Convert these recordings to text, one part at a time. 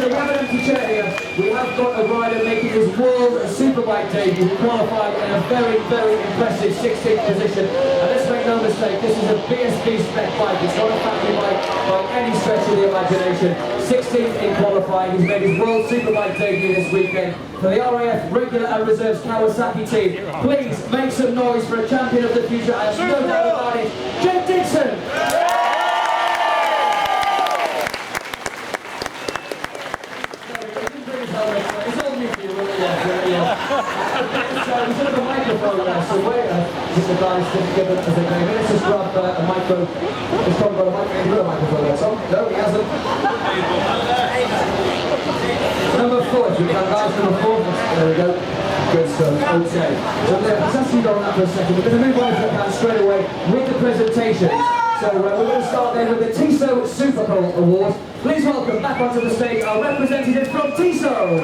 we have an empty chair here. We have got a rider making his World Superbike debut, who qualified in a very, very impressive 16th position. And let's make no mistake, this is a BSB spec bike. It's not a factory bike by any stretch of the imagination. 16th in qualifying. He's made his World Superbike debut this weekend for the RAF regular and reserves Kawasaki team. Please make some noise for a champion of the future. I have no doubt about it. DIXON. He's got a microphone there, so wait, the guys didn't give it as they came in. Let's just grab a micro. He's probably got a microphone. He's got a microphone there, Tom? No, he hasn't. Number 4, if you can, guys, number 4. There we go. Good stuff. Okay. So let's actually go on that for a second. We're going to move on if we can straight away with the presentation. So we're going to start then with the TISO Super Bowl Award. Please welcome back onto the stage our representative from TISO.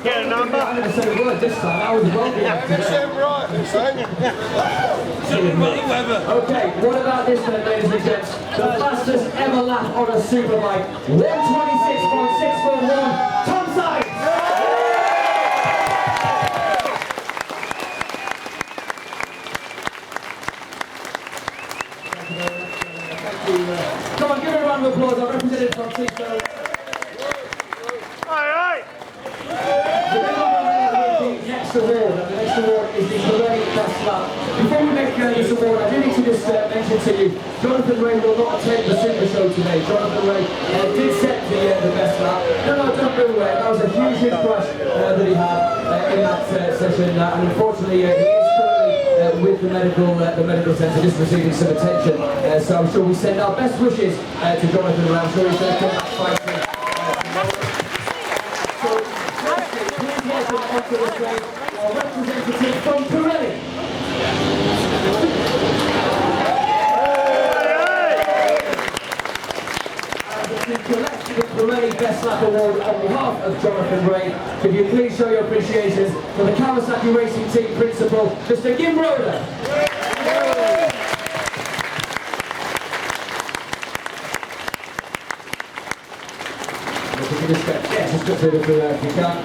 Get a number. I'm going to say a word this time. I was well Okay, what about this then, ladies and gents? The fastest ever lap on a superbike. 126.641. Tom Sykes! Thank you. Come on, give a round of applause. Our representative from TISO. Award, and the next award is the Great Best Lap. Before we make this award, I do need to just mention to you, Jonathan Ray will not attend the Super Show today. Jonathan Ray did set the best lap. No, don't go away. That was a huge crush that he had in that session, and unfortunately he is currently with the medical centre, just receiving some attention. So I'm sure we send our best wishes to Jonathan Ray. I'm sure he's going to come back fighting. So, please welcome onto the stage our representative from Pirelli. And to collect the Pirelli Best Lap Award on behalf of Jonathan Ray, could you please show your appreciation for the Kawasaki Racing Team Principal, Mr. Jim Roeder. Yes, just got through if you can.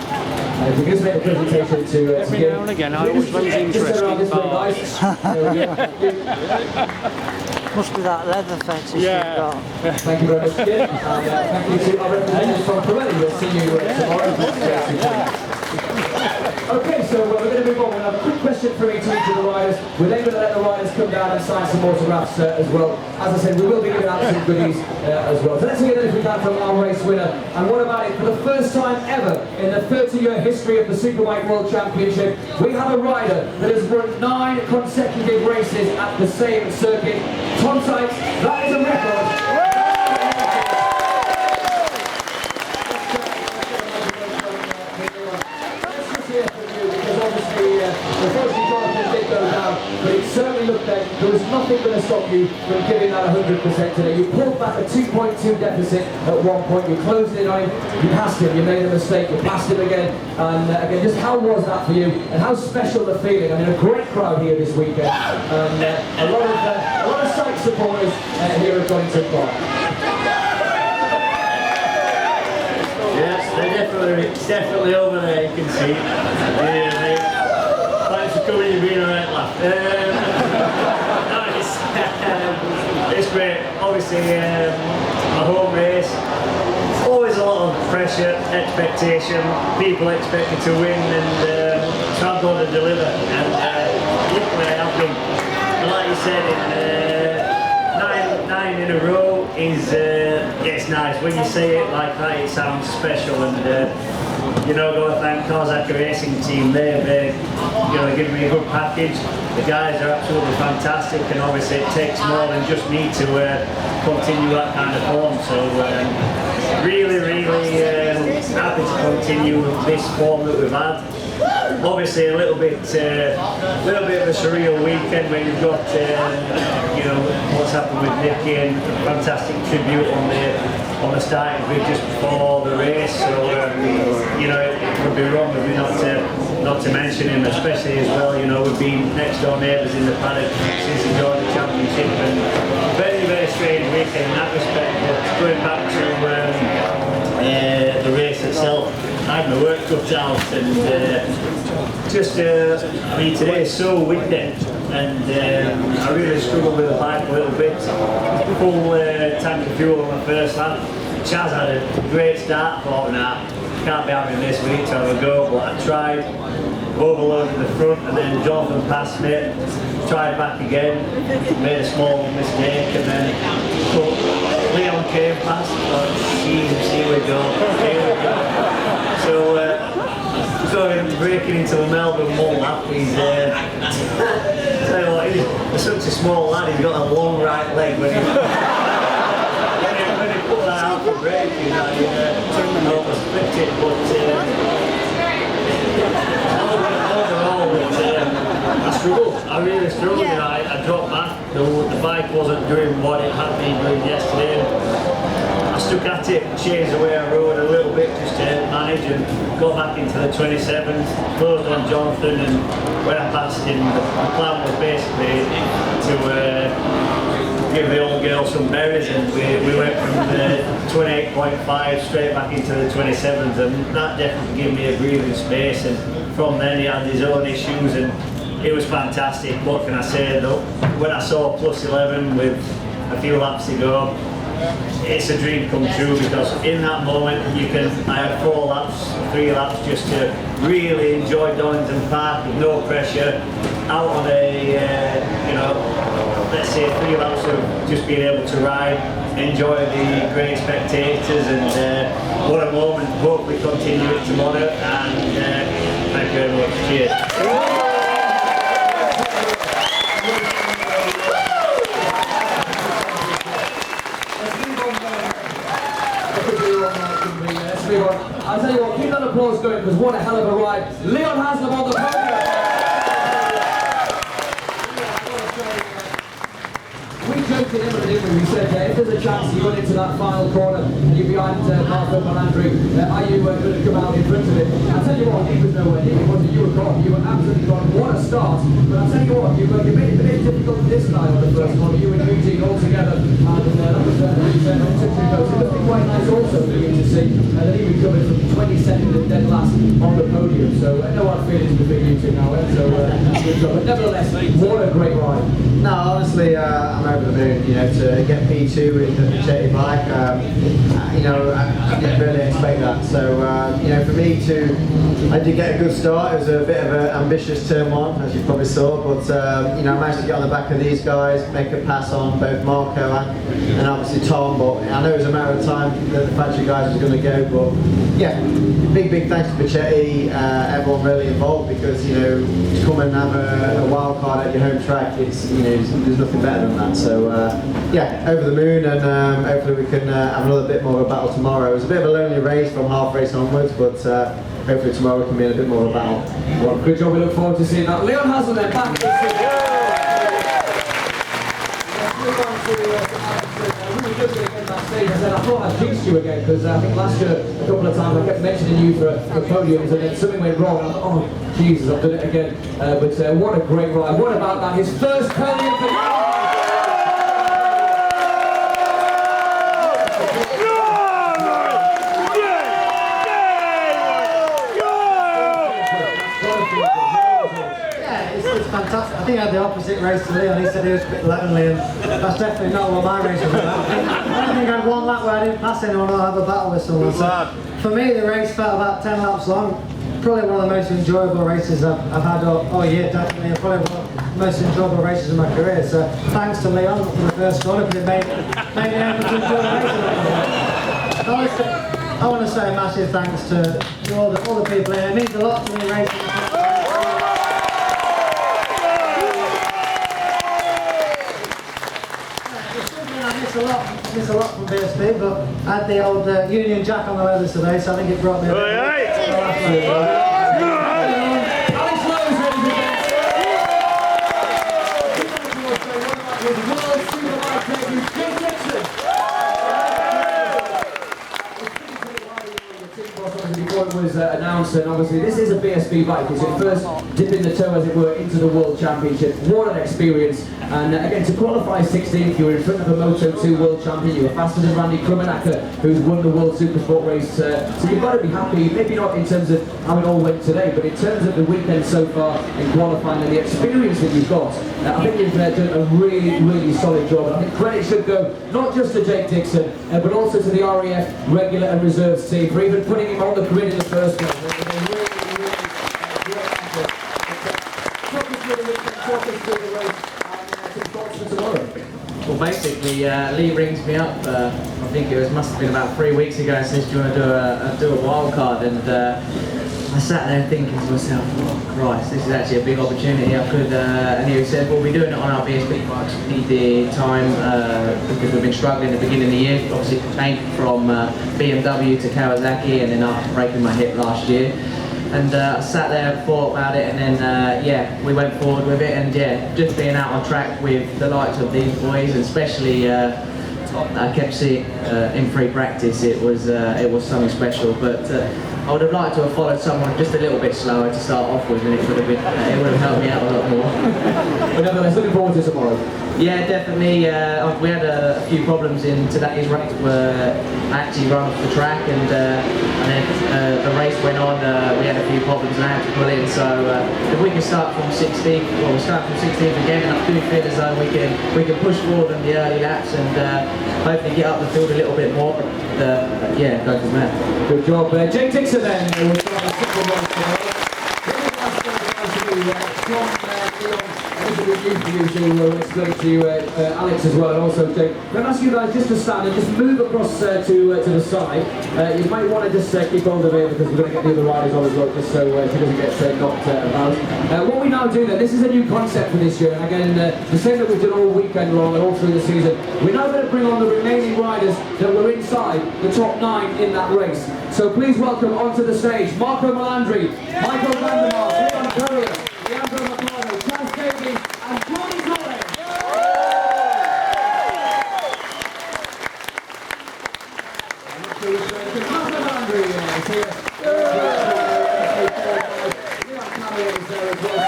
If we can just make the presentation to every now and again, I always find it interesting. Must be that leather fetish you've got. Thank you very much, Jim. And thank you to our representatives from Pirelli. We'll see you tomorrow. Okay, so we're going to move on. We'll have a quick question from each of the riders. We're then going to let the riders come down and sign some autographs as well. As I said, we will be giving out some goodies as well. So let's hear that if we can from our race winner. And what about it? For the first time ever in the 30-year history of the Superbike World Championship, we have a rider that has won 9 consecutive races at the same circuit. Tom Sykes, that is a record. Unfortunately, Jonathan did go down, but it certainly looked like there was nothing going to stop you from giving that 100% today. You pulled back a 2.2 deficit at one point, you closed in on him, you passed him, you made a mistake, you passed him again, and again, just how was that for you, and how special the feeling? I mean, a great crowd here this weekend, and a lot of SYKES supporters here at Donington Park. Yes, it's definitely over there, you can see. Thanks for coming, you've been a right laugh. It's great, obviously a home race, always a lot of pressure, expectation, people expect you to win, and so I'm going to deliver, and luckily I have done. And like you said, nine in a row is, it's nice. When you say it like that, it sounds special, and you know, I got to thank Kawasaki Racing Team. They've given me a good package. The guys are absolutely fantastic, and obviously it takes more than just me to continue that kind of form. So really happy to continue with this form that we've had. Obviously a little bit of a surreal weekend when you've got you know, what's happened with Nicky, and a fantastic tribute on the starting grid just before the race. So you know, it would be wrong of me not to mention him, especially as well. You know, we've been next door neighbours in the Paddock since he joined the championship. championship, and very, very strange weekend in that respect. But going back to the race itself, I had my work cut out, and I mean, today is so windy, and I really struggled with the bike a little bit. Full tank of fuel on the first lap. Chaz had a great start, thought, nah, can't be having this, we need to have a go, but I tried, overloaded the front, and then Jonathan passed me, tried back again, made a small mistake, and then Leon came past, thought, Jesus, here we go. So him breaking into the Melbourne Mall lap, he's tell you what, he's such a small lad, he's got a long right leg when he put that out for braking, I almost flipped it, but overall, I struggled. I really struggled. I dropped back. The bike wasn't doing what it had been doing yesterday. I stuck at it, changed the way I rode a little bit just to manage, and got back into the 27s, closed on Jonathan, and when I passed him, the plan was basically to give the old girl some berries, and we went from the 28.5 straight back into the 27s, and that definitely gave me a breathing space. And from then he had his own issues, and it was fantastic. What can I say though? When I saw plus 11 with a few laps to go, it's a dream come true, because in that moment I had 4 laps, 3 laps just to really enjoy Donington Park with no pressure, out on let's say 3 laps of just being able to ride, enjoy the great spectators, and what a moment. Hopefully continue it tomorrow, and thank you very much. Cheers. I'll tell you what, keep that applause going, because what a hell of a ride. Leon HASLAM on the podium. We joked in him, we said if there's a chance you run into that final corner and you're behind Mark and Andrew, are you going to come out in front of it? I'll tell you what, he was nowhere near. It wasn't you were gone. You were absolutely gone. What a start. But I'll tell you what, you made it a bit difficult for this guy on the first one. You and Eugene all together. And that was it must be quite nice also for you to see that he recovered from 22nd and dead last on the podium. So no hard feelings between you two now. So good job. But nevertheless, what a great ride. No, honestly, I'm over the moon, to get P2 with the Pachetti bike. I didn't really expect that. So, for me I did get a good start. It was a bit of an ambitious turn 1, as you probably saw, but I managed to get on the back of these guys, make a pass on both Marco and obviously Tom. But I know it was a matter of time that the factory guys was going to go. But yeah, big thanks to Pachetti, everyone really involved, because to come and have a wild card at your home track, there's nothing better than that. So yeah, over the moon, and hopefully we can have another bit more of a battle tomorrow. It was a bit of a lonely race from half race onwards, but hopefully tomorrow we can be in a bit more of a battle. Well, good job, we look forward to seeing that. Leon HASLAM then back in I said, I thought I jinxed you again, because I think last year a couple of times I kept mentioning you for podiums, and then something went wrong, and I thought, oh Jesus, I've done it again. But what a great ride. What about that? His first podium for you. Fantastic. I think I had the opposite race to Leon. He said he was a bit lonely, and that's definitely not what my race was about. I don't think I had one lap where I didn't pass anyone or have a battle with someone. So for me, the race felt about 10 laps long. Probably one of the most enjoyable races I've had all year, definitely. Probably one of the most enjoyable races of my career. So thanks to Leon for the first corner, because it made me able to enjoy the race. I want to say a massive thanks to all the people here. It means a lot to me racing. I miss a lot from BSB, but I had the old Union Jack on the leathers today, so I think it brought me a bit. Was announced, and obviously this is a BSB bike. It's your first dipping the toe, as it were, into the World Championship. What an experience. And again, to qualify 16th, you were in front of a Moto2 World Champion, you were faster than Randy Krummenacker, who's won the World Supersport race. So you've got to be happy, maybe not in terms of how it all went today, but in terms of the weekend so far in qualifying and the experience that you've got. I think you've done a really, really solid job. I think credit should go not just to Jake Dixon, but also to the RAF regular and reserves team for even putting him on the grid in the first place. Talk us through the weekend, talk us through the race, and some thoughts for tomorrow. Well, basically, Lee rings me up. I think must have been about 3 weeks ago, and says, "Do you want to do a wild card?" And I sat there thinking to myself, "Oh Christ, this is actually a big opportunity. I could." And he said, "We'll be doing it on our BSB bikes. We need the time because we've been struggling at the beginning of the year. Obviously, came from BMW to Kawasaki, and then after breaking my hip last year." And I sat there and thought about it, and then yeah, we went forward with it, and yeah, just being out on track with the likes of these boys, and especially I kept seeing in free practice, it was something special. But I would have liked to have followed someone just a little bit slower to start off with, and it would have helped me out a lot more. But nevertheless, looking forward to tomorrow. Yeah, definitely. We had a few problems in today's race where I actually run off the track, and then the race went on. We had a few problems and I had to pull in. So if we can start from 16th, well, we'll start from 16th again, and I do feel as though we can push forward on the early laps and hopefully get up the field a little bit more. But yeah, go from there. Good job, Jake Dixon then. We'll start the simple one tomorrow. This is a new for you, so we'll explain to you, Alex as well, and also Jake. I'm going to ask you guys just to stand and just move across to the side. You might want to just keep hold of it because we're going to get the other riders on as well, just so she doesn't get knocked about. What we now do then, this is a new concept for this year, and again, the same that we've done all weekend long and all through the season. We're now going to bring on the remaining riders that were inside the top 9 in that race. So please welcome onto the stage Marco Melandri, Michael Vandermark, Leon Currier, Leandro Mercado, Chaz Davies, and Johnny Collins. Marco Melandri is here. Leon Currier is there as well.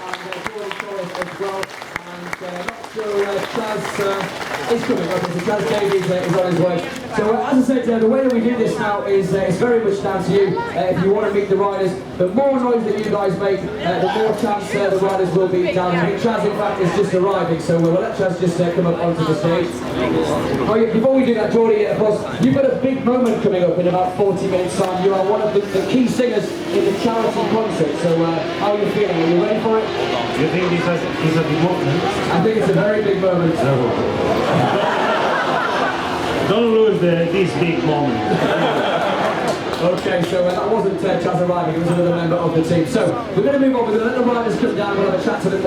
And Johnny Collins as well. And not sure Chaz is coming up. Chaz Davies is on his way. So as I said, the way that we do this now is it's very much down to you. If you want to meet the riders, the more noise that you guys make, the more chance the riders will be down. I think Chaz, in fact, is just arriving, so we'll let Chaz just come up onto the stage. Oh, yeah, before we do that, Geordie, of course, you've got a big moment coming up in about 40 minutes' time. You are one of the key singers in the charity concert. So how are you feeling? Are you ready for it? Do you think this is a big moment? I think it's a very big moment. Don't lose this big moment. Okay, so that wasn't Chaz arriving, it was another member of the team. So we're going to move on, we're going to let the riders come down and we'll have a chat to them.